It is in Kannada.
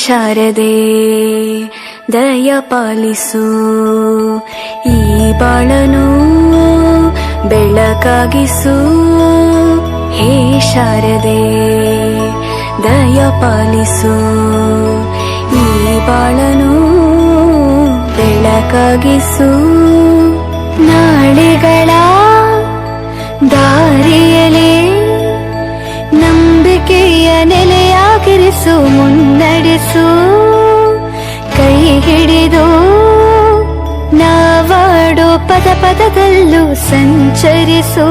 ಶಾರದೆ ದಯ ಪಾಲಿಸು, ಈ ಬಾಳನು ಬೆಳಕಾಗಿಸು. ಹೇ ಶಾರದೆ ದಯ ಪಾಲಿಸು, ಈ ಬಾಳನು ಬೆಳಕಾಗಿಸು. ನಾಳೆಗಳ ದಾರಿಯಲೇ ನಂಬಿಕೆಯ ನೆಲೆಯಾಗಿರಿಸು, ಮುನ್ನಡೆಸು. ಕೈ ಹಿಡಿದು ನಾವಾಡೋ ಪದ ಪದದಲ್ಲೂ ಸಂಚರಿಸು.